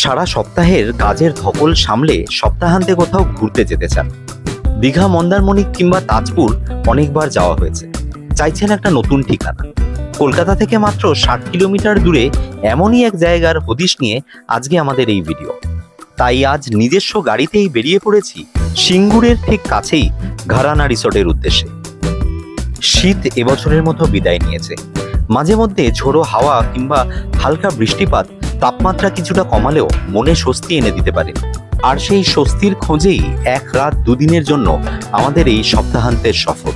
সারা সপ্তাহের কাজের ধকল সামলে সপ্তাহান্তে কোথাও ঘুরতে যেতে চান। দীঘা, মন্দারমণি কিংবা তাজপুর অনেকবার যাওয়া হয়েছে, চাইছেন একটা নতুন ঠিকানা। কলকাতা থেকে মাত্র 60 কিলোমিটার দূরে এমনই এক জায়গার হদিশ নিয়ে আজকে আমাদের এই ভিডিও। তাই আজ নিজস্ব গাড়িতেই বেরিয়ে পড়েছি সিঙ্গুরের ঠিক কাছেই ঘরানা রিসোর্টের উদ্দেশ্যে। শীত এবছরের মতো বিদায় নিয়েছে। মাঝে মধ্যে ঝোড়ো হাওয়া কিংবা হালকা বৃষ্টিপাত তাপমাত্রা কিছুটা কমালেও মনে স্বস্তি এনে দিতে পারে। আর সেই স্বস্তির খোঁজেই এক রাত দুদিনের জন্য আমাদের এই সপ্তাহান্তের সফর।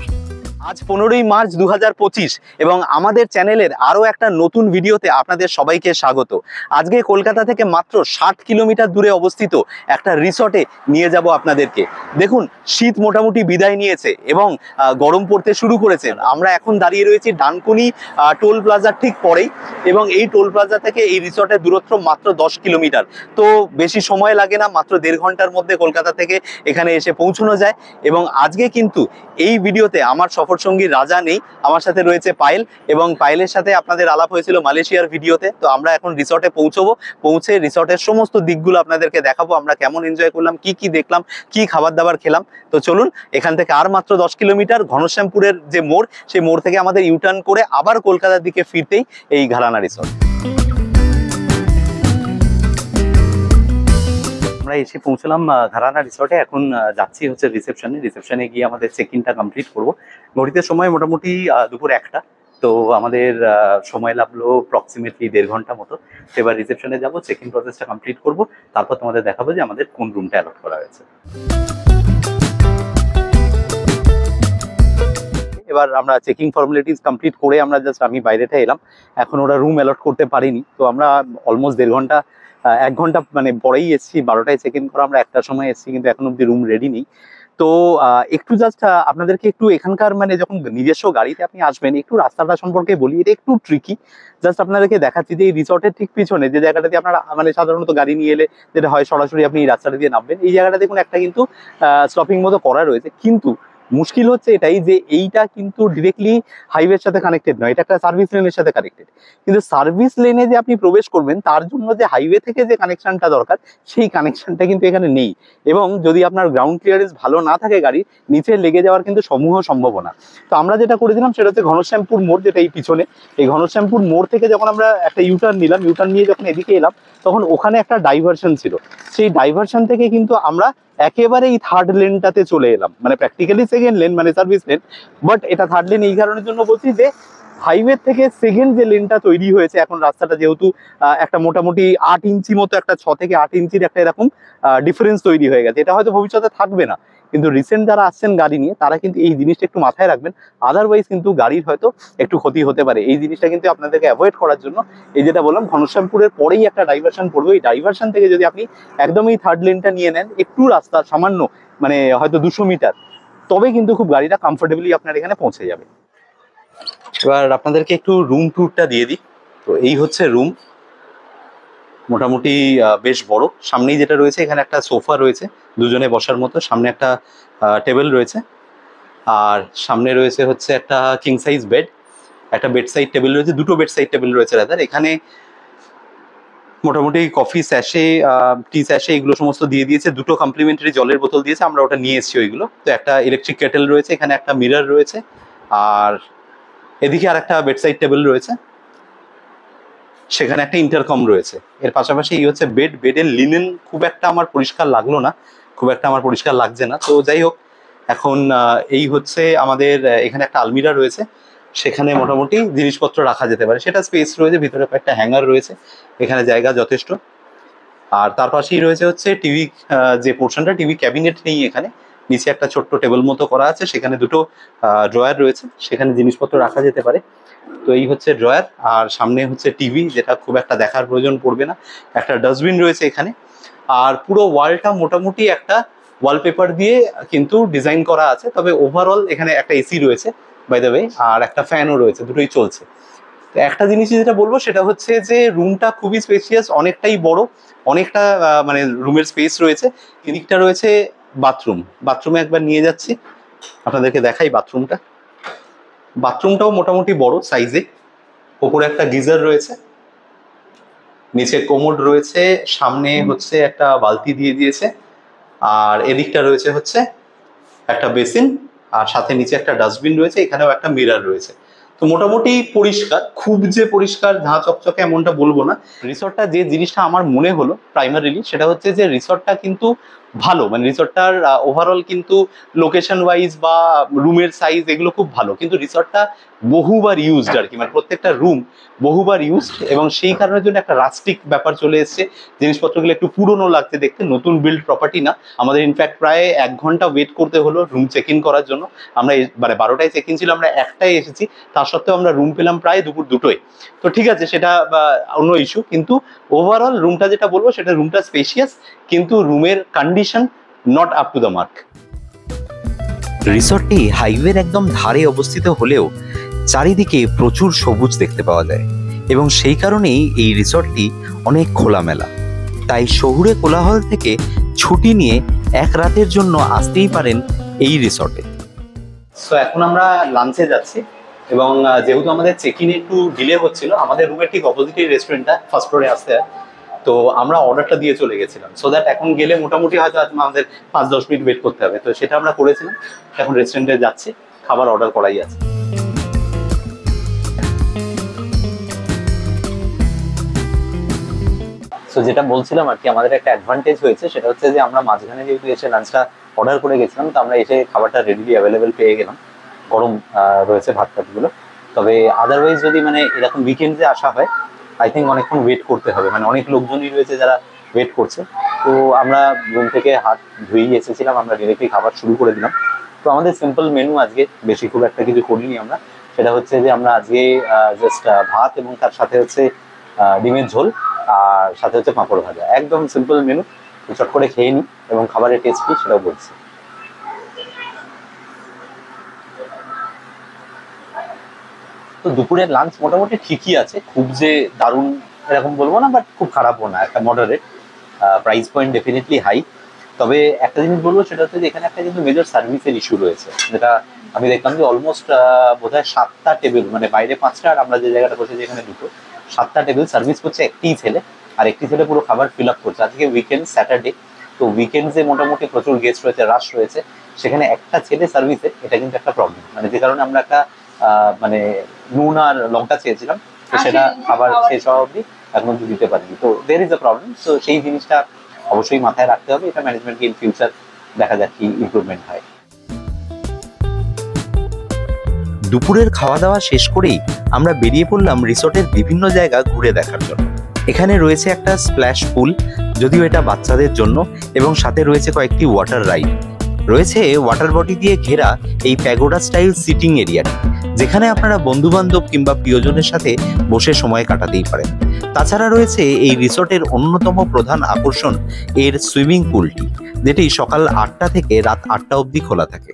আজ 15ই মার্চ 2025 এবং আমাদের চ্যানেলের আরও একটা নতুন ভিডিওতে আপনাদের সবাইকে স্বাগত। আজকে কলকাতা থেকে মাত্র 60 কিলোমিটার দূরে অবস্থিত একটা রিসর্টে নিয়ে যাব আপনাদেরকে। দেখুন, শীত মোটামুটি বিদায় নিয়েছে এবং গরম পড়তে শুরু করেছে। আমরা এখন দাঁড়িয়ে রয়েছি ডানকুনি টোল প্লাজার ঠিক পরেই, এবং এই টোল প্লাজা থেকে এই রিসর্টের দূরত্ব মাত্র 10 কিলোমিটার। তো বেশি সময় লাগে না, মাত্র 1.5 ঘন্টার মধ্যে কলকাতা থেকে এখানে এসে পৌঁছানো যায়। এবং আজকে কিন্তু এই ভিডিওতে আমার সফর সঙ্গী রাজা নেই, আমার সাথে রয়েছে পায়েল, এবং পায়েলের সাথে আপনাদের আলাপ হয়েছিল মালয়েশিয়ার ভিডিওতে। তো আমরা এখন রিসর্টে পৌঁছবো, পৌঁছে রিসর্টের সমস্ত দিকগুলো আপনাদেরকে দেখাবো, আমরা কেমন এনজয় করলাম, কি কি দেখলাম, কি খাবার দাবার খেলাম। তো চলুন, এখান থেকে আর মাত্র 10 কিলোমিটার ঘনশ্যামপুরের যে মোড়, সেই মোড় থেকে আমাদের ইউটার্ন করে আবার কলকাতার দিকে ফিরতেই এই ঘরানা রিসর্ট। আমরা এসে পৌঁছলাম ঘরানা রিসর্টে। এখন যাচ্ছি হচ্ছে রিসেপশনে গিয়ে আমাদের চেক ইনটা কমপ্লিট করবো। ঘড়িতে সময় মোটামুটি দুপুর 1টা। তো আমাদের সময় লাগলো অ্যাপ্রক্সিমেটলি 1.5 ঘন্টা মতো। এবার রিসেপশনে যাবো, চেক ইন প্রসেসটা কমপ্লিট করবো, তারপর তোমাদের দেখাবো যে আমাদের কোন রুমটা অ্যালট করা হয়েছে। এবার আমরা চেকিং ফর্মালিটিস কমপ্লিট করে আমরা আমি বাইরেটা এলাম। এখন ওরা রুম অ্যালট করতে পারিনি, তো আমরা অলমোস্ট 1.5 ঘন্টা 1 ঘন্টা মানে পরেই এসেছি। 12টায় চেক ইন করা, আমরা 1টার সময় এসেছি, কিন্তু এখন অব্দি রুম রেডি নেই। তো একটু জাস্ট আপনাদেরকে একটু এখানকার মানে যখন নিজস্ব গাড়িতে আপনি আসবেন, একটু রাস্তাটা সম্পর্কে বলি। এটা একটু ট্রিকি। জাস্ট আপনাদেরকে দেখাচ্ছি যে এই রিসর্টের ঠিক পিছনে যে জায়গাটাতে আপনারা মানে সাধারণত গাড়ি নিয়ে এলে যেটা হয়, সরাসরি আপনি এই রাস্তাটা দিয়ে নামবেন। এই জায়গাটা দেখুন একটা কিন্তু স্টপিং মতো করা রয়েছে, কিন্তু মুশকিল হচ্ছে এটাই যে এইটা কিন্তু ডিরেক্টলি হাইওয়ের সাথে কানেক্টেড নয়, এটা একটা সার্ভিস লেনের সাথে কানেক্টেড। কিন্তু সার্ভিস লেনে যে আপনি প্রবেশ করবেন, তার জন্য যে হাইওয়ে থেকে যে কানেকশনটা দরকার, সেই কানেকশনটা কিন্তু এখানে নেই। এবং যদি আপনার গ্রাউন্ড ক্লিয়ারেন্স ভালো না থাকে, গাড়ি নিচে লেগে যাওয়ার কিন্তু সমূহ সম্ভাবনা। তো আমরা যেটা করেছিলাম সেটা হচ্ছে ঘনশ্যামপুর মোড়, যেটা এই পিছনে, এই ঘনশ্যামপুর মোড় থেকে যখন আমরা একটা ইউটার্ন নিলাম, ইউটার্ন নিয়ে যখন এদিকে এলাম, তখন ওখানে একটা ডাইভারশন ছিল। সেই ডাইভারশন থেকে কিন্তু আমরা একেবারে এই থার্ড লেনটাতে চলে এলাম, মানে প্র্যাকটিক্যালি সেকেন্ড লেন, মানে সার্ভিস লেন, বাট এটা থার্ড লেন এই কারণের জন্য বলছি যে হাইওয়ে থেকে সেকেন্ড যে লেনটা তৈরি হয়েছে এখন, রাস্তাটা যেহেতু একটা মোটামুটি 8 ইঞ্চি মতো, একটা 6 থেকে 8 ইঞ্চির একটা এরকম ডিফারেন্স তৈরি হয়ে গেছে। এটা হয়তো ভবিষ্যতে থাকবে না, কিন্তু রিসেন্ট যারা আসছেন গাড়ি নিয়ে, তারা কিন্তু এই জিনিসটা একটু মাথায় রাখবেন। আদারওয়াইজ কিন্তু গাড়ির হয়তো একটু ক্ষতি হতে পারে। এই জিনিসটা কিন্তু আপনাদেরকে অ্যাভয়েড করার জন্য এই যেটা বললাম, ঘনশ্যামপুরের পরেই একটা ডাইভারশন পড়বে। এই ডাইভারশন থেকে যদি আপনি একদমই থার্ড লেনটা নিয়ে নেন, একটু রাস্তা সামান্য মানে হয়তো 200 মিটার, তবে কিন্তু খুব গাড়িটা কমফোর্টেবলি আপনার এখানে পৌঁছে যাবে। এবার আপনাদেরকে একটু রুম ট্যুরটা দিয়ে দিই। তো এই হচ্ছে রুম, মোটামুটি বেশ বড়। সামনেই যেটা রয়েছে, এখানে একটা সোফা রয়েছে দুজনে বসার মতো, সামনে একটা টেবিল রয়েছে, আর সামনে রয়েছে হচ্ছে একটা কিং সাইজ বেড, একটা বেড সাইড টেবিল রয়েছে, দুটো বেড সাইড টেবিল রয়েছে রাদার। এখানে মোটামুটি কফি স্যাশে, টি স্যাশে, এগুলো সমস্ত দিয়ে দিয়েছে। দুটো কমপ্লিমেন্টারি জলের বোতল দিয়েছে, আমরা ওটা নিয়ে এসেছি ওইগুলো। তো একটা ইলেকট্রিক কেটেল রয়েছে, এখানে একটা মিরর রয়েছে, আর এদিকে আর একটা বেড সাইড টেবিল রয়েছে, সেখানে একটা ইন্টারকম রয়েছে। এর পাশাপাশি এই হচ্ছে বেড। বেডের লিনেন খুব একটা আমার পরিষ্কার লাগলো না, খুব একটা আমার পরিষ্কার লাগছে না। তো যাই হোক, এখন এই হচ্ছে আমাদের এখানে একটা আলমিরা রয়েছে, সেখানে মোটামুটি জিনিসপত্র রাখা যেতে পারে, সেটা স্পেস রয়েছে। ভিতরে কয়েকটা হ্যাঙ্গার রয়েছে, এখানে জায়গা যথেষ্ট। আর তার পাশেই রয়েছে হচ্ছে টিভি, যে পোর্শনটা, টিভি ক্যাবিনেট নেই এখানে, নিচে একটা ছোট্ট টেবিল মতো করা আছে, সেখানে দুটো ড্রয়ার রয়েছে, সেখানে জিনিসপত্র রাখা যেতে পারে। তো এই হচ্ছে ড্রয়ার, আর সামনে হচ্ছে টিভি, যেটা খুব একটা দেখার প্রয়োজন পড়বে না। একটা ডাস্টবিন রয়েছে এখানে, আর পুরো ওয়ালটা মোটামুটি একটা ওয়ালপেপার দিয়ে কিন্তু ডিজাইন করা আছে। তবে ওভারঅল এখানে একটা এসি রয়েছে বাই দ্য ওয়ে, আর একটা ফ্যানও রয়েছে, দুটোই চলছে। তো একটা জিনিস যেটা বলবো সেটা হচ্ছে যে রুমটা খুবই স্পেসিয়াস, অনেকটাই বড়, অনেকটা মানে রুমের স্পেস রয়েছে। এদিকটা রয়েছে বাথরুম, বাথরুমে একবার নিয়ে যাচ্ছি, আপনাদেরকে দেখাই বাথরুমটা। বাথরুমটাও মোটামুটি বড় সাইজে, ওপরে একটা গিজার রয়েছে, নিচে কোমোড রয়েছে, সামনে হচ্ছে একটা বালতি দিয়ে দিয়েছে, আর এদিকটা রয়েছে হচ্ছে একটা বেসিন, আর সাথে নিচে একটা ডাস্টবিন রয়েছে, এখানেও একটা মিরর রয়েছে। তো মোটামুটি পরিষ্কার, খুব যে পরিষ্কার ঝাঁ চকচকে এমনটা বলবো না। রিসর্টটা যে জিনিসটা আমার মনে হলো প্রাইমারিলি সেটা হচ্ছে যে রিসর্টটা কিন্তু ভালো, মানে রিসর্টটার ওভারঅল কিন্তু লোকেশন ওয়াইজ বা রুমের সাইজ এগুলো খুব ভালো, কিন্তু রিসর্টটা বহুবার ইউজড আর কি, মানে প্রত্যেকটা রুম বহুবার ইউজড, এবং সেই কারণের জন্য একটা রাস্টিক ব্যাপার চলে এসছে। জিনিসপত্রগুলো একটু পুরনো লাগছে দেখতে, নতুন বিল্ড প্রপার্টি না। আমাদের ইনফ্যাক্ট প্রায় 1 ঘন্টা ওয়েট করতে হলো রুম চেক ইন করার জন্য। আমরা মানে 12টায় চেক ইন ছিল, আমরা 1টায় এসেছি, তার সত্ত্বেও আমরা রুম পেলাম প্রায় দুপুর 2টোয়। তো ঠিক আছে, সেটা অন্য ইস্যু, কিন্তু ওভারঅল রুমটা যেটা বলবো সেটা রুমটা স্পেশিয়াস, কিন্তু রুমের condition not up to the mark. রিসর্টটি হাইওয়ের একদম ধারে অবস্থিত হলেও চারিদিকে প্রচুর সবুজ দেখতে পাওয়া যায়, এবং সেই কারণেই এই রিসর্টটি অনেক খোলামেলা। তাই শহুরে কোলাহল থেকে ছুটি নিয়ে 1 রাতের জন্য আসতেই পারেন এই রিসর্টে। সো এখন আমরা লাঞ্চে যাচ্ছি, এবং যেহেতু আমাদের চেক ইনে একটু ডিলে হচ্ছিল, আমাদের রুমের ঠিক অপোজিটে রেস্টুরেন্টটা, ফার্স্ট ফ্লোরে আসতে হয়, তো আমরা অর্ডারটা দিয়ে চলে গেছিলাম, সো দ্যাট এখন গেলে মোটামুটি হয়তো আমাদের 5-10 মিনিট ওয়েট করতে হবে। তো সেটা আমরা করেছিলাম, এখন রেস্টুরেন্টে যাচ্ছি, খাবার অর্ডার করাই আছে। সো যেটা বলছিলাম আর কি, আমাদের একটা অ্যাডভান্টেজ হয়েছে, সেটা হচ্ছে যে আমরা মাঝখানে যেহেতু এসে লাঞ্চটা অর্ডার করে গেছিলাম, তো আমরা এসে খাবারটা রেডিলি অ্যাভেলেবেল পেয়ে গেলাম, গরম রয়েছে ভাত টাতগুলো। তবে আদারওয়াইজ যদি মানে এরকম উইকেন্ডে আসা হয়, আই থিঙ্ক অনেকক্ষণ ওয়েট করতে হবে, মানে অনেক লোকজনই রয়েছে যারা ওয়েট করছে। তো আমরা রুম থেকে হাত ধুয়েই এসেছিলাম, আমরা ডিরেক্টলি খাবার শুরু করে দিলাম। তো আমাদের সিম্পল মেনু আজকে, বেশি খুব একটা কিছু করিনি আমরা। সেটা হচ্ছে যে আমরা আজকে জাস্ট ভাত এবং তার সাথে হচ্ছে ডিমের ঝোল, আর সাথে হচ্ছে পাঁপড় ভাজা, একদম সিম্পল মেনু। চট করে খেয়ে নিই এবং খাবারের টেস্ট কি সেটাও বলছি। তো দুপুরের লাঞ্চ মোটামুটি ঠিকই আছে, খুব যে দারুণ এরকম বলবো না, বাট খুব খারাপও না, একটা moderate. Price point definitely high. তবে একটা জিনিস বলবো, সেটা হচ্ছে যে এখানে একটা কিন্তু মেজর সার্ভিসের ইস্যু রয়েছে, যেটা আমি দেখলাম যে অলমোস্ট বোধহয় 7টা টেবিল, মানে বাইরে 5টা আর আমরা যে জায়গাটা বসেছি এখানে 2টো, 7টা টেবিল সার্ভিস করছে একটি ছেলে, আর একটি ছেলে পুরো খাবার ফিল আপ করছে। আজকে উইকেন্ড, স্যাটারডে, তো উইকেন্ডসে মোটামুটি প্রচুর গেস্ট রয়েছে, রাশ রয়েছে, সেখানে একটা ছেলে সার্ভিসে, এটা কিন্তু একটা প্রবলেম, মানে যে কারণে আমরা একটা মানে নুন আর লঙ্কা চেয়েছিলাম, তো সেটা খাবার শেষ হওয়া অবধি এখন অব্দি দিতে পারিনি। তো দের ইজ আ প্রবলেম। তো সেই জিনিসটা অবশ্যই মাথায় রাখতে হবে, এটা ম্যানেজমেন্টকে ইন ফিউচার দেখা যাক কি ইমপ্রুভমেন্ট হয়। দুপুরের খাওয়া দাওয়া শেষ করেই আমরা বেরিয়ে পড়লাম রিসর্টের বিভিন্ন জায়গা ঘুরে দেখার জন্য। এখানে রয়েছে একটা স্প্ল্যাশ পুল, যদিও এটা বাচ্চাদের জন্য, এবং সাথে রয়েছে কয়েকটি ওয়াটার রাইড। রয়েছে ওয়াটার বডি দিয়ে ঘেরা এই প্যাগোডা স্টাইল সিটিং এরিয়াটি, যেখানে আপনারা বন্ধু বান্ধব কিংবা প্রিয়জনের সাথে বসে সময় কাটাতেই পারেন। তাছাড়া রয়েছে এই রিসর্টের অন্যতম প্রধান আকর্ষণ এর সুইমিং পুলটি, যেটি সকাল 8টা থেকে রাত 8টা অবধি খোলা থাকে।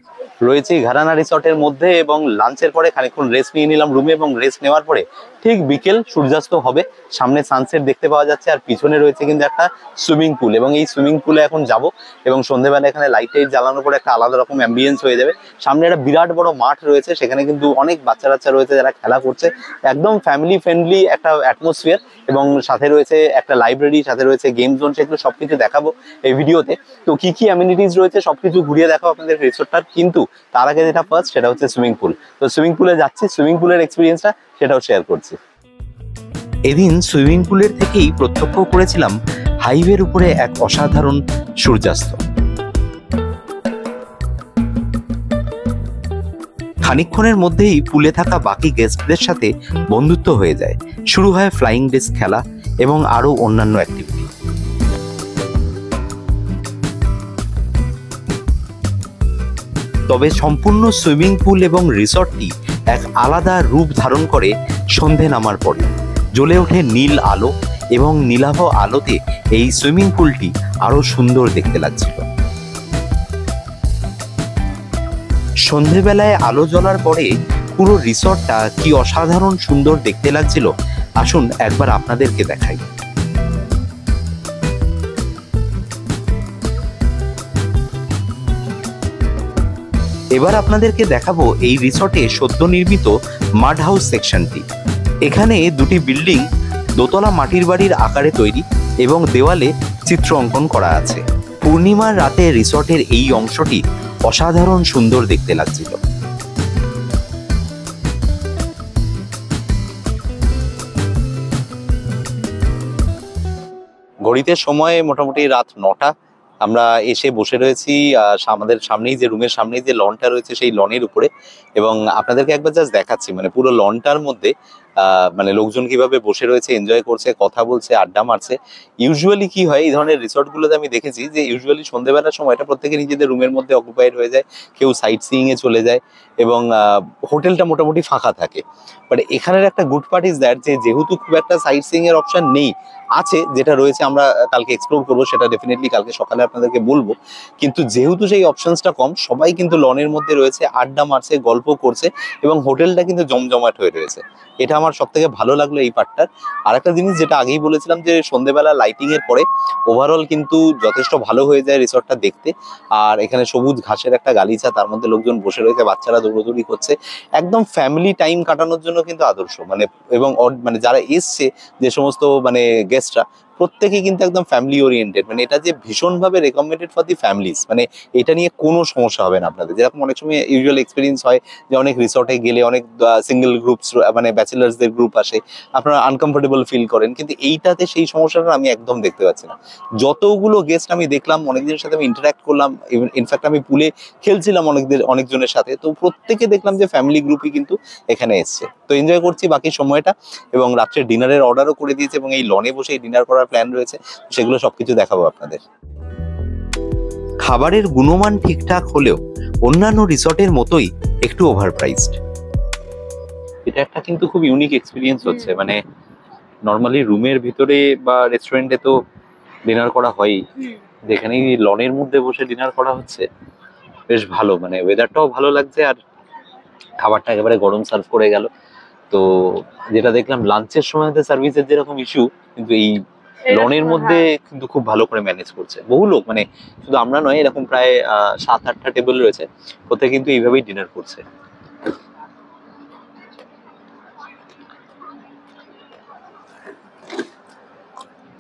রয়েছে ঘরানা রিসর্টের মধ্যে, এবং লাঞ্চের পরে খানিকক্ষণ রেস্ট নিয়ে নিলাম রুমে, এবং রেস্ট নেওয়ার পরে ঠিক বিকেল সূর্যাস্ত হবে, সামনে সানসেট দেখতে পাওয়া যাচ্ছে, আর পিছনে রয়েছে কিন্তু একটা সুইমিং পুল, এবং এই সুইমিং পুলে এখন যাব, এবং সন্ধ্যেবেলা এখানে লাইট টাইট জ্বালানোর পরে একটা আলাদা রকম অ্যাম্বিয়েন্স হয়ে যাবে। সামনে একটা বিরাট বড় মাঠ রয়েছে, সেখানে কিন্তু অনেক বাচ্চা বাচ্চা রয়েছে যারা খেলা করছে, একদম ফ্যামিলি ফ্রেন্ডলি একটা অ্যাটমসফিয়ার, এবং সাথে রয়েছে একটা লাইব্রেরি, সাথে রয়েছে গেম জোন, সেগুলো সবকিছু দেখাবো এই ভিডিওতে। তো কি কি অ্যামিনিটিস রয়েছে সবকিছু ঘুরিয়ে দেখাবো আপনাদের রিসর্টটার, কিন্তু তার আগে যেটা ফার্স্ট সেটা হচ্ছে সুইমিং পুল। তো সুইমিং পুলে যাচ্ছি, সুইমিং পুলের এক্সপিরিয়েন্সটা সেটাও শেয়ার করছি। এদিন সুইমিং পুলের থেকেই প্রত্যক্ষ করেছিলাম হাইওয়ের উপরে এক অসাধারণ সূর্যাস্ত। খানিকক্ষণের মধ্যেই পুলে থাকা বাকি গেস্টদের সাথে বন্ধুত্ব হয়ে যায়, শুরু হয় ফ্লাইং ডিস্ক খেলা এবং আরো অন্যান্য অ্যাক্টিভিটি। তবে সম্পূর্ণ সুইমিং পুল এবং রিসর্টটি এক আলাদা রূপ ধারণ করে সন্ধে নামার পরে। জ্বলে ওঠে নীল আলো, এবং নীলাভ আলোতে এই সুইমিং পুলটি আরো সুন্দর দেখতে লাগছিল। সন্ধেবেলায় আলো জ্বলার পরে পুরো রিসর্টটা কি অসাধারণ সুন্দর দেখতে লাগছিল, আসুন একবার আপনাদেরকে দেখাই। এবার আপনাদেরকে দেখাবো এই রিসর্টে সদ্য নির্মিত মাড হাউস সেকশনটি। এখানে দুটি বিল্ডিং দোতলা মাটির বাড়ির আকারে তৈরি এবং দেওয়ালে চিত্র অঙ্কন করা আছে। পূর্ণিমার রাতে রিসর্টের এই অংশটি অসাধারণ সুন্দর দেখতে লাগছিল। ঘড়িতে সময় মোটামুটি রাত 9টা। আমরা এসে বসে রয়েছি আমাদের সামনেই যে রুমের সামনেই যে লনটা রয়েছে সেই লনের উপরে, এবং আপনাদেরকে একবার জাস্ট দেখাচ্ছি মানে পুরো লনটার মধ্যে মানে লোকজন কিভাবে বসে রয়েছে, এনজয় করছে, কথা বলছে, আড্ডা মারছে। ইউজুয়ালি কি হয় এই ধরনের রিসর্টগুলোতে আমি দেখেছি যে ইউজুয়ালি সন্ধ্যেবেলার সময়টা প্রত্যেকে নিজেদের রুমের মধ্যে অকুপাইড হয়ে যায়, কেউ সাইট সিইং এ চলে যায় এবং হোটেলটা মোটামুটি ফাঁকা থাকে। বাট এখানের একটা গুড পার্ট ইজ দ্যাট যে যেহেতু খুব একটা সাইট সিইং এর অপশন নেই, আছে যেটা রয়েছে আমরা কালকে এক্সপ্লোর করবো, সেটা ডেফিনেটলি কালকে সকালে আপনাদেরকে বলবো, কিন্তু যেহেতু সেই অপশনসটা কম, সবাই কিন্তু লনের মধ্যে রয়েছে, আড্ডা মারছে, গল্প করছে এবং হোটেলটা কিন্তু জমজমাট হয়ে রয়েছে। এটা আমার সব থেকে ভালো লাগলো এই পার্টটার। আর একটা জিনিস যেটা আগেই বলেছিলাম যে সন্ধ্যেবেলা লাইটিং এর পরে ওভারঅল কিন্তু যথেষ্ট ভালো হয়ে যায় রিসর্টটা দেখতে। আর এখানে সবুজ ঘাসের একটা গালিচা, তার মধ্যে লোকজন বসে রয়েছে, বাচ্চারা দৌড়দৌড়ি করছে, একদম ফ্যামিলি টাইম কাটানোর জন্য কিন্তু আদর্শ। মানে এবং মানে যারা এসছে যে সমস্ত মানে গেস্টরা, প্রত্যেকেই কিন্তু একদম ফ্যামিলি ওরিয়েন্টেড। মানে এটা যে ভীষণভাবে রেকমেন্ডেড ফর দি ফ্যামিলিজ, মানে এটা নিয়ে কোনো সমস্যা হবে না আপনাদের। যেরকম অনেক সময় ইউজুয়াল এক্সপিরিয়েন্স হয় যে অনেক রিসর্টে গেলে অনেক সিঙ্গেল গ্রুপস মানে ব্যাচেলার্সদের গ্রুপ আসে, আপনারা আনকমফোর্টেবল ফিল করেন, কিন্তু এইটাতে সেই সমস্যাটা আমি একদম দেখতে পাচ্ছি না। যতগুলো গেস্ট আমি দেখলাম, অনেকজনের সাথে আমি ইন্টারাক্ট করলাম, ইনফ্যাক্ট আমি পুলে খেলছিলাম অনেকজনের সাথে, তো প্রত্যেকে দেখলাম যে ফ্যামিলি গ্রুপই কিন্তু এখানে এসছে। তো এনজয় করছি বাকি সময়টা, এবং রাত্রে ডিনারের অর্ডারও করে দিয়েছে এবং এই লনে বসে ডিনার করার প্ল্যান রয়েছে, সেগুলো সবকিছু দেখাবো আপনাদের। খাবারের গুণমান ঠিকঠাক হলেও অন্যান্য রিসর্টের মতোই একটু ওভারপ্রাইসড। এটা একটা কিন্তু খুব ইউনিক এক্সপিরিয়েন্স হচ্ছে। মানে নর্মালি রুমের ভিতরে বা রেস্টুরেন্টে তো ডিনার করা হয়ই, যেখানে লনের মধ্যে বসে ডিনার করা হচ্ছে, বেশ ভালো। মানে ওয়েদারটাও ভালো লাগছে আর খাবারটা একেবারে গরম সার্ভ করে গেল। তো যেটা দেখলাম লাঞ্চের সময় সার্ভিসের যেরকম ইস্যু, কিন্তু এই লনের মধ্যে কিন্তু খুব ভালো করে ম্যানেজ করছে। বহু লোক, মানে শুধু আমরা নয়, এরকম প্রায় 7-8টা টেবিল রয়েছে, প্রত্যেকে কিন্তু এইভাবেই ডিনার করছে।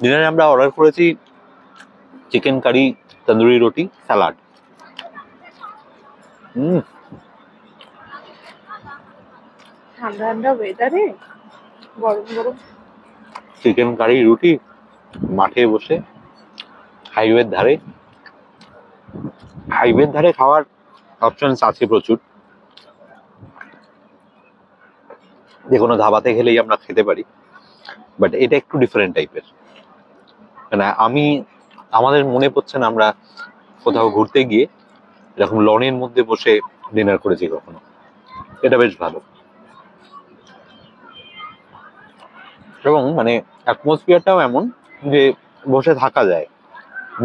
ডিনারে আমরা অর্ডার করেছি চিকেন কারি, তন্দুরি রুটি, স্যালাড। ঠান্ডা ঠান্ডা ওয়েদারে গরম গরম চিকেন কারি রুটি, মাঠে বসে হাইওয়ের ধারে খাওয়ার অপশনস আছে প্রচুর। যে কোনো ধাবাতে গেলেই আমরা খেতে পারি, বাট এটা একটু ডিফারেন্ট টাইপের। মানে আমাদের মনে পড়ছে না আমরা কোথাও ঘুরতে গিয়ে এরকম লনের মধ্যে বসে ডিনার করেছি কখনো। এটা বেশ ভালো, এবং মানে অ্যাটমসফিয়ারটাও এমন যে বসে থাকা যায়,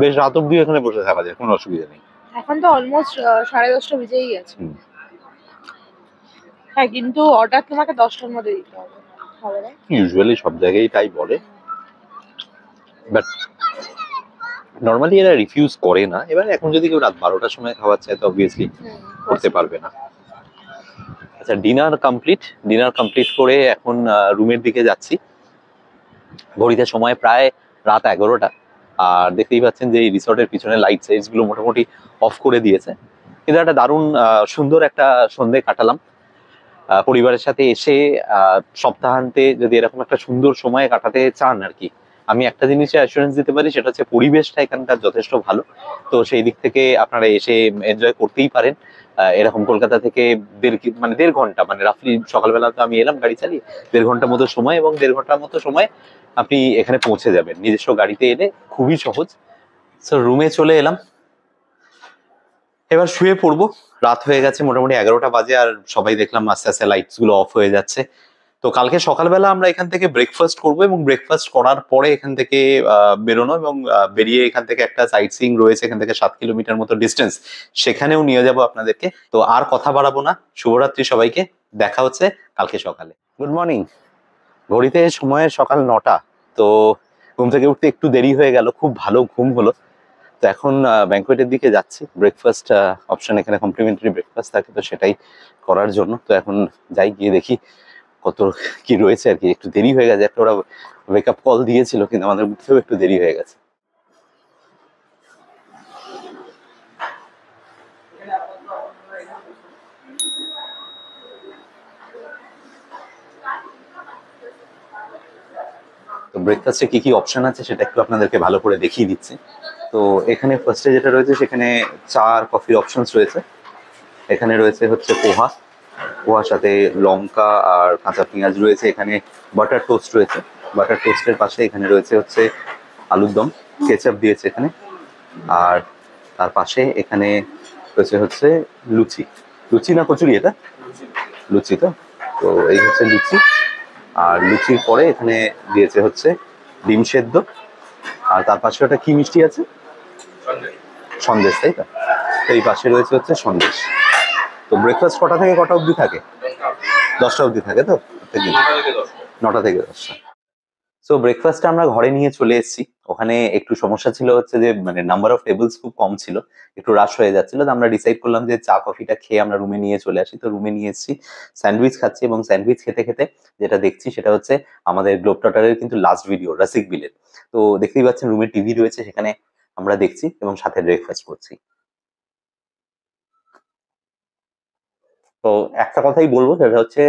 বেশ রাত অব্দি এখানে বসে থাকা যায়, কোনো অসুবিধা নেই। এখন তো অলমোস্ট 10:30 বেজেই গেছে। হ্যাঁ, কিন্তু অর্ডার তোমাকে 10টার মধ্যে দিতে হবে, হবে না? ইউজুয়ালি সব জায়গায় তাই বলে, বাট নর্মালি এরা রিফিউজ করে না। এবার এখন যদি কেউ রাত 12টার সময় খাওয়ার চায় তো অবভিয়াসলি করতে পারবে না। আচ্ছা, ডিনার কমপ্লিট করে এখন রুমের দিকে যাচ্ছি। ঘড়িতে সময় প্রায় রাত 11টা, আর দেখতেই পাচ্ছেন যে এই রিসর্টের পিছনে লাইট সাইটস গুলো মোটামুটি অফ করে দিয়েছে। কিন্তু একটা দারুণ সুন্দর একটা সন্ধে কাটালাম পরিবারের সাথে এসে। সপ্তাহান্তে যদি এরকম একটা সুন্দর সময় কাটাতে চান আর কি, আমি একটা জিনিসে অ্যাসুরেন্স দিতে পারি, সেটা হচ্ছে পরিবেশটা এখানকার যথেষ্ট ভালো। তো সেই দিক থেকে আপনারা এসে এনজয় করতেই পারেন। এরকম কলকাতা থেকে 1.5 ঘন্টা, মানে রাফলি সকালবেলা তো আমি এলাম গাড়ি চালিয়ে, 1.5 ঘন্টার মতো সময়, এবং 1.5 ঘন্টার মতো সময় আপনি এখানে পৌঁছে যাবেন নিজস্ব গাড়িতে এলে, খুবই সহজ। সো রুমে চলে এলাম, এবার শুয়ে পড়বো। রাত হয়ে গেছে, মোটামুটি 11টা বাজে, আর সবাই দেখলাম আস্তে আস্তে লাইটস গুলো অফ হয়ে যাচ্ছে। তো কালকে সকালবেলা আমরা এখান থেকে ব্রেকফাস্ট করবো, এবং ব্রেকফাস্ট করার পরে এখান থেকে বেরোনো, এবং বেরিয়ে এখান থেকে একটা সাইট সিইং রয়েছে এখান থেকে 7 কিলোমিটার মতো ডিস্টেন্স, সেখানেও নিয়ে যাব আপনাদেরকে। তো আর কথা বাড়াবো না, শুভরাত্রি সবাইকে, দেখা হচ্ছে কালকে সকালে। Good morning. ঘড়িতে সময় সকাল 9টা। তো ঘুম থেকে উঠতে একটু দেরি হয়ে গেল, খুব ভালো ঘুম হলো। তো এখন ব্যাঙ্কোয়েটের দিকে যাচ্ছি। ব্রেকফাস্ট অপশন এখানে কমপ্লিমেন্টারি ব্রেকফাস্ট থাকে, তো সেটাই করার জন্য। তো এখন যাই, গিয়ে দেখি কত কি রয়েছে আর কি। একটু দেরি হয়ে গেছে, একটা ওরা ওয়েক আপ কল দিয়েছিল কিন্তু আমাদের উঠতেও একটু দেরি হয়ে গেছে। তো ব্রেকফাস্টে কি কি অপশন আছে সেটা একটু আপনাদেরকে ভালো করে দেখিয়ে দিচ্ছি। তো এখানে ফার্স্টে যেটা রয়েছে সেখানে চা আর কফির অপশনস রয়েছে। এখানে রয়েছে হচ্ছে পোহা, পোহার সাথে লঙ্কা আর কাঁচা পেঁয়াজ রয়েছে। এখানে বাটার টোস্ট রয়েছে, বাটার টোস্টের পাশে এখানে রয়েছে হচ্ছে আলুর দম, কেচাপ দিয়েছে এখানে। আর তার পাশে এখানে রয়েছে হচ্ছে লুচি, লুচি না কচুরি, এটা লুচি। তো তো এই হচ্ছে লুচি। আর লুচির পরে এখানে দিয়েছে হচ্ছে ডিম সেদ্ধ। আর তার পাশে ওটা কি মিষ্টি আছে, সন্দেশ, তাই তো? তো এই পাশে রয়েছে হচ্ছে সন্দেশ। তো ব্রেকফাস্ট কটা থেকে কটা অবধি থাকে? 10টা অবধি থাকে। তো 9টা থেকে 10টা। সো ব্রেকফাস্টটা আমরা ঘরে নিয়ে চলে এসেছি। ওখানে একটু সমস্যা ছিল হচ্ছে যে মানে নাম্বার অফ টেবিলস খুব কম ছিল, একটু রাশ হয়ে যাচ্ছিল। তো আমরা ডিসাইড করলাম যে চা কফিটা খেয়ে আমরা রুমে নিয়ে চলে আসি। তো রুমে নিয়ে এসেছি, স্যান্ডউইচ খাচ্ছি, এবং স্যান্ডউইচ খেতে খেতে যেটা দেখছি সেটা হচ্ছে আমাদের গ্লোবট্রটারের কিন্তু লাস্ট ভিডিও রসিক বিলের। তো দেখতেই পাচ্ছেন রুমে টিভি রয়েছে, সেখানে আমরা দেখছি এবং সাথে ব্রেকফাস্ট করছি। তো একটা কথাই বলবো, সেটা হচ্ছে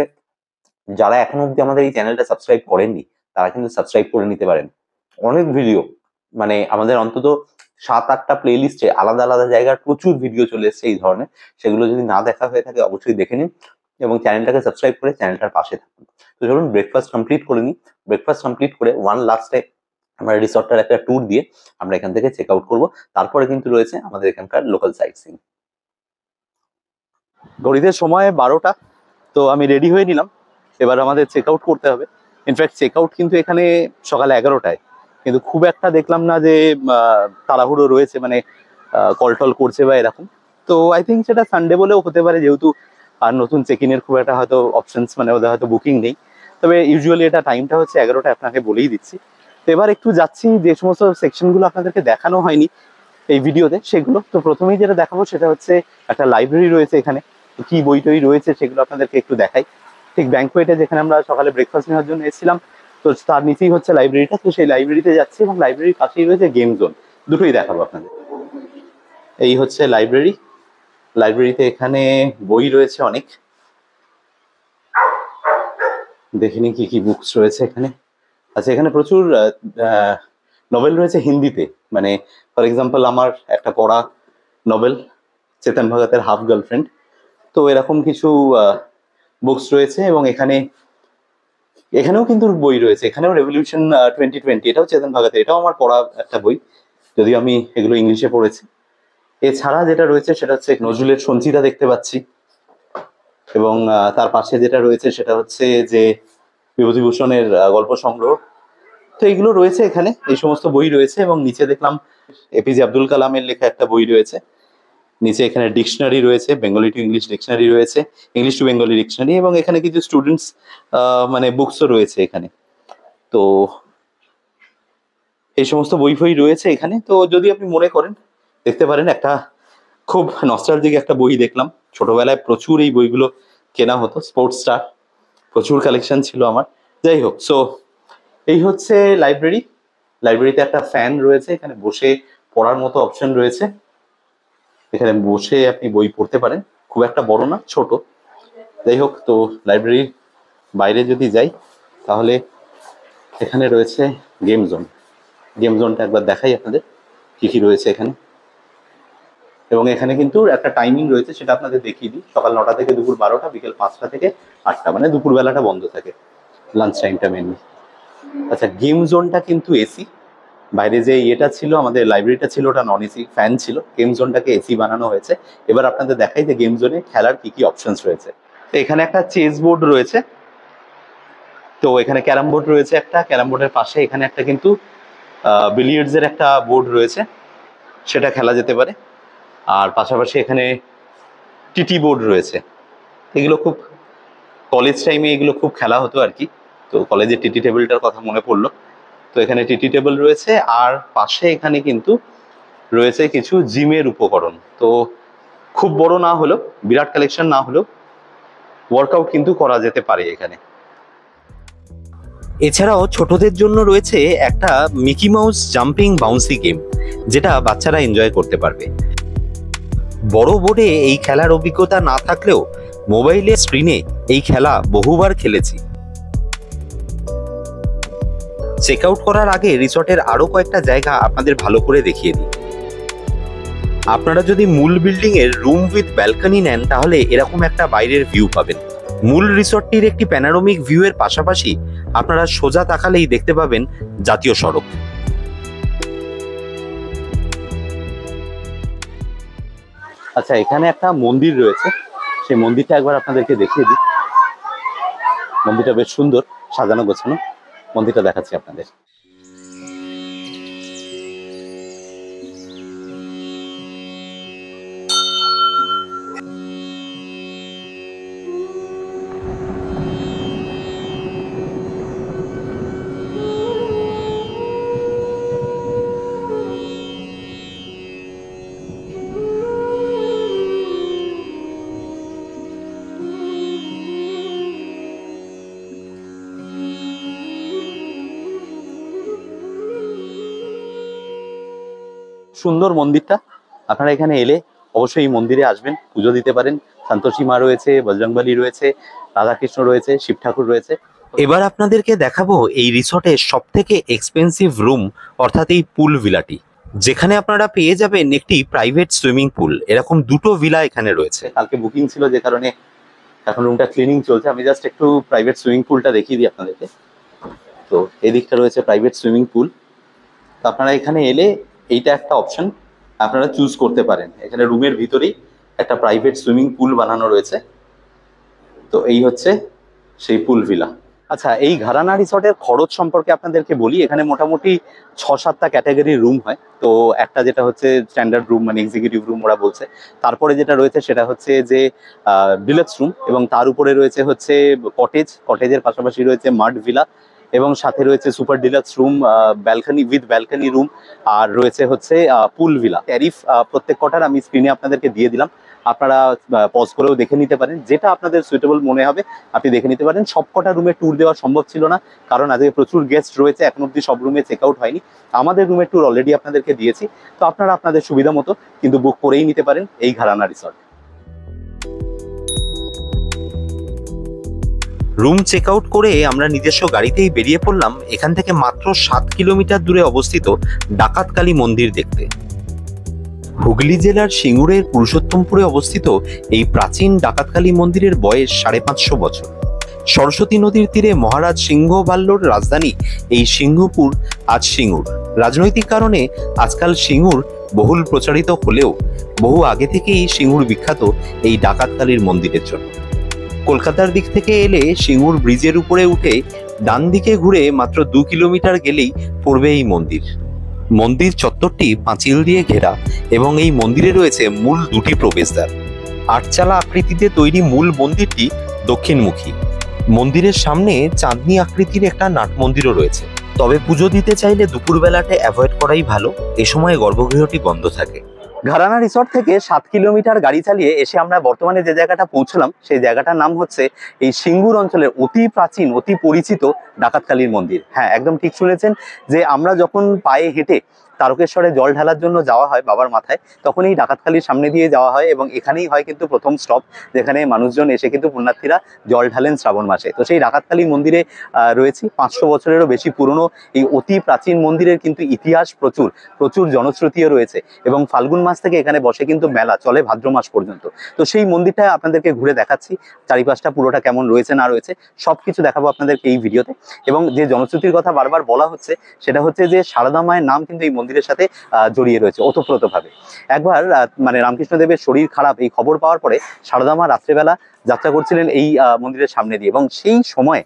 যারা এখনো অব্দি আমাদের এই চ্যানেলটা সাবস্ক্রাইব করেননি তারা কিন্তু সাবস্ক্রাইব করে নিতে পারেন। অনেক ভিডিও, মানে আমাদের অন্তত 7-8টা প্লে লিস্টে আলাদা আলাদা জায়গার প্রচুর ভিডিও চলে এসছে এই ধরনের। সেগুলো যদি না দেখা হয়ে থাকে অবশ্যই দেখে নিন এবং চ্যানেলটাকে সাবস্ক্রাইব করে চ্যানেলটার পাশে থাকুন। তো চলুন ব্রেকফাস্ট কমপ্লিট করে নিই। ব্রেকফাস্ট কমপ্লিট করে ওয়ান লাস্টে আমরা রিসর্টটার একটা ট্যুর দিয়ে আমরা এখান থেকে চেক আউট করবো। তারপরে কিন্তু রয়েছে আমাদের এখানকার লোকাল সাইট সিইং। ঘড়িতে সময় 12টা। তো আমি রেডি হয়ে নিলাম, এবার আমাদের চেক আউট করতে হবে। ইনফ্যাক্ট চেক আউট কিন্তু এখানে সকাল 11টায়, কিন্তু খুব একটা দেখলাম না যে তাড়াহুড়ো রয়েছে, মানে কল টল করছে বা এরকম। তো আই থিঙ্ক সেটা সানডে বলেও হতে পারে, যেহেতু আর নতুন চেক ইনের খুব একটা হয়তো অপশনস মানে ওদের হয়তো বুকিং নেই। তবে ইউজুয়ালি এটা টাইমটা হচ্ছে 11টা, আপনাকে বলেই দিচ্ছি। তো এবার একটু যাচ্ছি, যে সমস্ত সেকশনগুলো আপনাদেরকে দেখানো হয়নি এই ভিডিওতে সেগুলো। তো প্রথমেই যেটা দেখাবো সেটা হচ্ছে একটা লাইব্রেরি রয়েছে এখানে। কি বই টই রয়েছে সেগুলো আপনাদেরকে একটু দেখাই। ঠিক ব্যাংকোয়েটে যেখানে আমরা সকালে ব্রেকফাস্ট নেওয়ার জন্য এসেছিলাম, তো তার নিচেই হচ্ছে লাইব্রেরিটা। তো সেই লাইব্রেরিতে যাচ্ছি এবং লাইব্রেরির পাশেই রয়েছে গেম জোন, দুটোই দেখাবো আপনাদের। এই হচ্ছে লাইব্রেরি। লাইব্রেরিতে এখানে বই রয়েছে অনেক, দেখিনি কি কি বুকস রয়েছে এখানে। আচ্ছা, এখানে প্রচুর নভেল রয়েছে হিন্দিতে। মানে ফর এক্সাম্পল আমার একটা পড়া নভেল চেতন ভগতের হাফ গার্লফ্রেন্ড, তো এরকম কিছু বুকস রয়েছে। এবং এখানেও কিন্তু বই রয়েছে, এখানেও রেভলিউশন 2020, এটাও চেতন ভগতের, এটাও আমার পড়া একটা বই, যদিও আমি এগুলো ইংলিশে পড়েছি। এছাড়া যেটা রয়েছে সেটা হচ্ছে নজরুলের সঞ্চিতা দেখতে পাচ্ছি, এবং তার পাশে যেটা রয়েছে সেটা হচ্ছে যে বিভূতিভূষণের গল্প সংগ্রহ। তো এইগুলো রয়েছে এখানে, এই সমস্ত বই রয়েছে। এবং নিচে দেখলাম এপিজে আব্দুল কালামের লেখা একটা বই রয়েছে। নিচে এখানে ডিকশনারি রয়েছে, বেঙ্গলি টু ইংলিশ ডিকশনারি রয়েছে, ইংলিশ টু বেঙ্গলি ডিকশনারি, এবং এখানে কিছু স্টুডেন্টস মানে বুকসও রয়েছে এখানে। তো এই সমস্ত বই ফই রয়েছে এখানে। তো যদি আপনি মনে করেন দেখতে পারেন। একটা খুব নস্টালজিক একটা বই দেখলাম, ছোটবেলায় প্রচুর এই বইগুলো কেনা হতো, স্পোর্টস স্টার, প্রচুর কালেকশন ছিল আমার। যাই হোক, সো এই হচ্ছে লাইব্রেরি। লাইব্রেরিতে একটা ফ্যান রয়েছে, এখানে বসে পড়ার মতো অপশন রয়েছে, এখানে বসে আপনি বই পড়তে পারেন। খুব একটা বড় না, ছোট। যাই হোক, তো লাইব্রেরির বাইরে যদি যাই তাহলে এখানে রয়েছে গেম জোন। গেম জোনটা একবার দেখাই আপনাদের কি কি রয়েছে এখানে। এবং এখানে কিন্তু একটা টাইমিং রয়েছে, সেটা আপনাদের দেখিয়ে দিই। সকাল 9টা থেকে দুপুর 12টা, বিকেল 5টা থেকে 8টা, মানে দুপুরবেলাটা বন্ধ থাকে, লাঞ্চ টাইমটা মেনলি। আচ্ছা, গেম জোনটা কিন্তু এসি। বাইরে যে ইয়েটা ছিল, আমাদের লাইব্রেরিটা ছিল, ওটা নন এসি, ফ্যান ছিল। গেম জোনটাকে এসি বানানো হয়েছে। এবার আপনাদের দেখাই যে গেম জোনে খেলার কি কি অপশনস রয়েছে। তো এখানে একটা চেস বোর্ড রয়েছে, তো এখানে ক্যারাম বোর্ড রয়েছে একটা, ক্যারাম বোর্ডের পাশে এখানে একটা কিন্তু বিলিয়ার্ডস এর একটা বোর্ড রয়েছে, সেটা খেলা যেতে পারে। আর পাশাপাশি এখানে টিটি বোর্ড রয়েছে। এগুলো খুব কলেজ টাইমে এগুলো খুব খেলা হতো আর কি। তো কলেজে টিটি টেবিলটার কথা মনে পড়লো। তো এখানে টিটি টেবিল রয়েছে, আর পাশে এখানে কিন্তু রয়েছে কিছু জিমের উপকরণ। তো খুব বড় না হলেও, বিরাট কালেকশন না হলেও ওয়ার্কআউট কিন্তু করা যেতে পারে এখানে। এছাড়াও ছোটদের জন্য রয়েছে একটা Mickey mouse jumping bouncy game, যেটা বাচ্চারা এনজয় করতে পারবে। বড় বোর্ডে এই খেলার অভিজ্ঞতা না থাকলেও মোবাইলের স্ক্রিনে এই খেলা বহুবার খেলেছি। চেক আউট করার আগে রিসর্টের আরো কয়েকটা জায়গা আপনাদের ভালো করে দেখিয়ে দিই। আপনারা যদি মূল বিল্ডিং এর রুম উইথ ব্যালকনি নেন তাহলে এরকম একটা বাইরের ভিউ পাবেন। মূল রিসর্টটির একটি প্যানোরামিক ভিউ এর পাশাপাশি আপনারা সোজা তাকালেই দেখতে পাবেন জাতীয় সড়ক। আচ্ছা, এখানে একটা মন্দির রয়েছে, সেই মন্দিরটা একবার আপনাদেরকে দেখিয়ে দিই। মন্দিরটা বেশ সুন্দর, সাজানো গোছানো। মন্দিরটা দেখাচ্ছি আপনাদের। সুন্দর মন্দিরটা, আপনারা এখানে এলে অবশ্যই এই মন্দিরে আসবেন, পুজো দিতে পারেন। সন্তোষী মা রয়েছে, বজরংবলী রয়েছে, রাধাকৃষ্ণ রয়েছে, শিব ঠাকুর রয়েছে। এবার আপনাদেরকে দেখাবো এই রিসর্টের সব থেকে এক্সপেন্সিভ রুম, অর্থাৎ এই পুল ভিলাটি, যেখানে আপনারা পেয়ে যাবেন একটি প্রাইভেট সুইমিং পুল। এরকম দুটো ভিলা এখানে রয়েছে। কালকে বুকিং ছিল, যে কারণে এখন রুমটা ক্লিনিং চলছে। আমি জাস্ট একটু প্রাইভেট সুইমিং পুলটা দেখিয়ে দিই আপনাদেরকে। তো এই দিকটা রয়েছে প্রাইভেট সুইমিং পুল। তো আপনারা এখানে এলে এইটা একটা অপশন আপনারা চুজ করতে পারেন। এখানে রুমের ভিতরেই একটা প্রাইভেট সুইমিং পুল বানানো রয়েছে। তো এই হচ্ছে সেই পুল ভিলা। আচ্ছা, এই ঘরানা রিসর্টের খরচ সম্পর্কে আপনাদেরকে বলি। এখানে মোটামুটি 6-7টা ক্যাটাগরির রুম হয়। তো একটা যেটা হচ্ছে স্ট্যান্ডার্ড রুম, মানে এক্সিকিউটিভ রুম ওরা বলছে। তারপরে যেটা রয়েছে সেটা হচ্ছে যে ডিলাক্স রুম, এবং তার উপরে রয়েছে হচ্ছে কটেজ। কটেজের পাশাপাশি রয়েছে মাড ভিলা, এবং সাথে রয়েছে super deluxe room, balcony with balcony room, আর রয়েছে হচ্ছে পুল ভিলা। ট্যারিফ প্রত্যেক কটার আমি স্ক্রিনে আপনাদেরকে দিয়ে দিলাম, আপনারা পজ করেও দেখে নিতে পারেন। যেটা আপনাদের সুইটেবল মনে হবে আপনি দেখে নিতে পারেন। সব কটা রুমে ট্যুর দেওয়া সম্ভব ছিল না, কারণ আজকে প্রচুর গেস্ট রয়েছে, এখন অব্দি সব রুমে চেক আউট হয়নি। আমাদের রুমের ট্যুর অলরেডি আপনাদেরকে দিয়েছি। তো আপনারা আপনাদের সুবিধা মতো কিন্তু বুক করেই নিতে পারেন এই ঘরানা রিসর্ট। রুম চেক আউট করে আমরা নিজস্ব গাড়িতেই বেরিয়ে পড়লাম এখান থেকে মাত্র 7 কিলোমিটার দূরে অবস্থিত ডাকাতকালী মন্দির দেখতে। হুগলি জেলার সিঙ্গুরের পুরুষোত্তমপুরে অবস্থিত এই প্রাচীন ডাকাতকালী মন্দিরের বয়স 550 বছর। সরস্বতী নদীর তীরে মহারাজ সিংহ বাল্যর রাজধানী এই সিংহপুর আজ সিঙ্গুর। রাজনৈতিক কারণে আজকাল সিঙ্গুর বহুল প্রচারিত হলেও বহু আগে থেকেই সিঙ্গুর বিখ্যাত এই ডাকাতকালীর মন্দিরের জন্য। কলকাতার দিক থেকে এলে সিঙ্গুর ব্রিজের উপরে উঠে ডান দিকে ঘুরে মাত্র 2 কিলোমিটার গেলেই পড়বে এই মন্দির। মন্দির চত্বরটি পাঁচিল দিয়ে ঘেরা এবং এই মন্দিরে রয়েছে মূল 2টি প্রবেশদ্বার। 8চালা আকৃতিতে তৈরি মূল মন্দিরটি দক্ষিণমুখী। মন্দিরের সামনে চাঁদনি আকৃতির একটা নাট মন্দিরও রয়েছে। তবে পুজো দিতে চাইলে দুপুরবেলাটা অ্যাভয়েড করাই ভালো, এ সময় গর্ভগৃহটি বন্ধ থাকে। ঘরানা রিসর্ট থেকে 7 কিলোমিটার গাড়ি চালিয়ে এসে আমরা বর্তমানে যে জায়গাটা পৌঁছলাম, সেই জায়গাটার নাম হচ্ছে এই সিঙ্গুর অঞ্চলের অতি প্রাচীন, অতি পরিচিত ডাকাতকালীর মন্দির। হ্যাঁ, একদম ঠিক শুনেছেন, যে আমরা যখন পায়ে হেঁটে তারকেশ্বরে জল ঢালার জন্য যাওয়া হয় বাবার মাথায়, তখন এই ডাকাতকালীর সামনে দিয়ে যাওয়া হয়, এবং এখানেই হয় কিন্তু প্রথম স্টপ, যেখানে মানুষজন এসে কিন্তু পুণ্যার্থীরা জল ঢালেন শ্রাবণ মাসে। তো সেই ডাকাতকালী মন্দিরে রয়েছি। 500 বছরেরও বেশি পুরনো এই অতি প্রাচীন মন্দিরের কিন্তু ইতিহাস প্রচুর, প্রচুর জনশ্রুতিও রয়েছে, এবং ফাল্গুন মাস থেকে এখানে বসে কিন্তু মেলা চলে ভাদ্র মাস পর্যন্ত। তো সেই মন্দিরটা আপনাদেরকে ঘুরে দেখাচ্ছি, চারিপাশটা পুরোটা কেমন রয়েছে না রয়েছে সব কিছু দেখাবো আপনাদেরকে এই ভিডিওতে। এবং যে জনশ্রুতির কথা বারবার বলা হচ্ছে সেটা হচ্ছে যে সারদা মায়ের নাম কিন্তু এই মন্দিরের সাথে জড়িয়ে রয়েছে ওতপ্রোতভাবে। একবার মানে রামকৃষ্ণদেবের শরীর খারাপ এই খবর পাওয়ার পরে সারদা মা রাত্রেবেলা যাত্রা করছিলেন এই মন্দিরের সামনে দিয়ে, এবং সেই সময়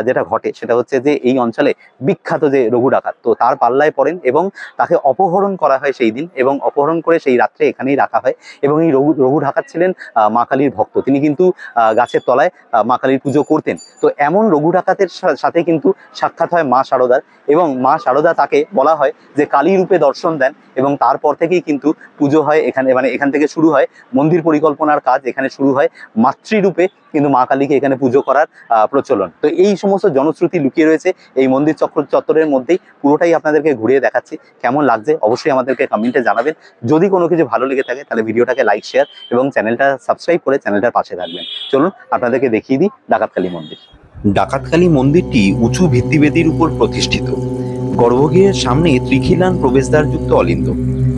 যেটা ঘটে সেটা হচ্ছে যে এই অঞ্চলে বিখ্যাত যে রঘু ডাকাত, তো তার পাল্লায় পড়েন এবং তাকে অপহরণ করা হয় সেই দিন, এবং অপহরণ করে সেই রাত্রে এখানেই রাখা হয়। এবং এই রঘু ডাকাত ছিলেন মা কালীর ভক্ত, তিনি কিন্তু গাছের তলায় মা কালীর পুজো করতেন। তো এমন রঘু ডাকাতের সাথে কিন্তু সাক্ষাৎ হয় মা শারদার, এবং মা শারদা তাকে বলা হয় যে কালী রূপে দর্শন দেন, এবং তারপর থেকেই কিন্তু পুজো হয় এখানে, মানে এখান থেকে শুরু হয় মন্দির পরিকল্পনার কাজ। এখানে শুরু হয় মাতৃ রূপে কিন্তু মা কালীকে এখানে পুজো করার প্রচলন। তো এই সমস্ত জনশ্রুতি লুকিয়ে রয়েছে এই মন্দির চত্বরের মধ্যেই, পুরোটাই আপনাদেরকে ঘুরিয়ে দেখাচ্ছি। কেমন লাগছে অবশ্যই আমাদেরকে কমেন্টে জানাবেন। যদি কোনো কিছু ভালো লেগে থাকে তাহলে ভিডিওটাকে লাইক, শেয়ার এবং চ্যানেলটা সাবস্ক্রাইব করে চ্যানেলটার পাশে থাকবেন। চলুন আপনাদেরকে দেখিয়ে দিই ডাকাতকালী মন্দির। ডাকাতকালী মন্দিরটি উঁচু ভিত্তিবেদির উপর প্রতিষ্ঠিত। গর্ভগৃহের সামনে ত্রিখিলান প্রবেশদ্বার যুক্ত অলিন্দ,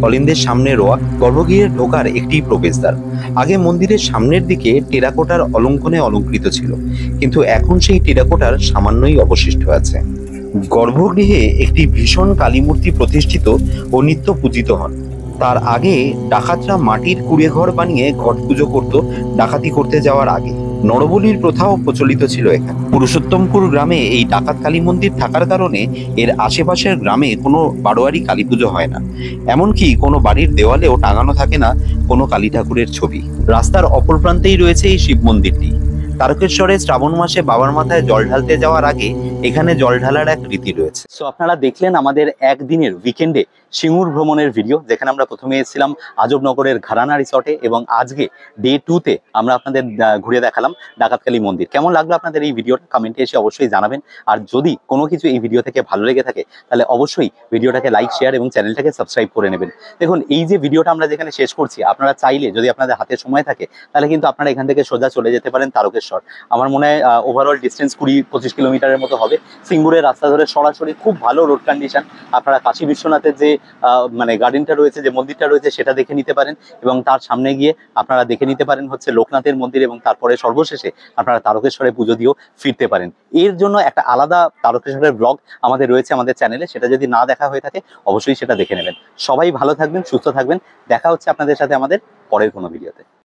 অলিন্দের সামনে রোয়া, গর্ভগৃহে ঢোকার একটি প্রবেশদ্বার। আগে মন্দিরের সামনের দিকে টেরাকোটার অলঙ্কনে অলঙ্কৃত ছিল, কিন্তু এখন সেই টেরাকোটার সামান্যই অবশিষ্ট আছে। গর্ভগৃহে একটি ভীষণ কালীমূর্তি প্রতিষ্ঠিত ও নিত্য পূজিত হন। তার আগে ডাকাতরা মাটির কুড়ে ঘর বানিয়ে ঘট পুজো করত ডাকাতি করতে যাওয়ার আগে। নরবলির প্রথাও প্রচলিত ছিল এখানে। পুরুষোত্তমপুর গ্রামে এই ডাকাত কালী মন্দির থাকার কারণে এর আশেপাশের গ্রামে কোনো বারোয়ারি কালী পুজো হয় না, এমনকি কোনো বাড়ির দেওয়ালেও টাঙানো থাকে না কোনো কালী ঠাকুরের ছবি। রাস্তার অপর প্রান্তেই রয়েছে এই শিব মন্দিরটি। তারকেশ্বরে শ্রাবণ মাসে বাবার মাথায় জল ঢালতে যাওয়ার আগে এখানে জল ঢালার এক রীতি রয়েছে। সো আপনারা দেখলেন আমাদের একদিনের উইকেন্ডে সিঙ্গুর ভ্রমণের ভিডিও, যেখানে আমরা প্রথমে এসেছিলাম আজবনগরের ঘরানা রিসর্টে এবং আজকে ডে 2-তে আমরা আপনাদের ঘুরে দেখালাম ডাকাতকালী মন্দির। কেমন লাগলো আপনাদের এই ভিডিওটা কমেন্টে এসে অবশ্যই জানাবেন। আর যদি কোনো কিছু এই ভিডিও থেকে ভালো লেগে থাকে তাহলে অবশ্যই ভিডিওটাকে লাইক, শেয়ার এবং চ্যানেলটাকে সাবস্ক্রাইব করে নেবেন। দেখুন, এই যে ভিডিওটা আমরা যেখানে শেষ করছি, আপনারা চাইলে যদি আপনাদের হাতে সময় থাকে তাহলে কিন্তু আপনারা এখান থেকে সোজা চলে যেতে পারেন তারকেশ্বর। আমার মনে হয় ওভারঅল ডিস্টেন্স 20-25 কিলোমিটারের মতো হবে। সিঙ্গুরের রাস্তা ধরে সরাসরি খুব ভালো রোড কন্ডিশন। আপনারা কাশী বিশ্বনাথের যে মানে গার্ডেনটা রয়েছে, যে মন্দিরটা রয়েছে সেটা দেখে নিতে পারেন এবং তার সামনে গিয়ে আপনারা দেখে নিতে পারেন হচ্ছে লোকনাথের মন্দির এবং তারপরে সর্বশেষে আপনারা তারকেশ্বরে পুজো দিয়েও ফিরতে পারেন। এর জন্য একটা আলাদা তারকেশ্বরের ব্লগ আমাদের রয়েছে আমাদের চ্যানেলে, সেটা যদি না দেখা হয়ে থাকে অবশ্যই সেটা দেখে নেবেন। সবাই ভালো থাকবেন, সুস্থ থাকবেন। দেখা হচ্ছে আপনাদের সাথে আমাদের পরের কোনো ভিডিওতে।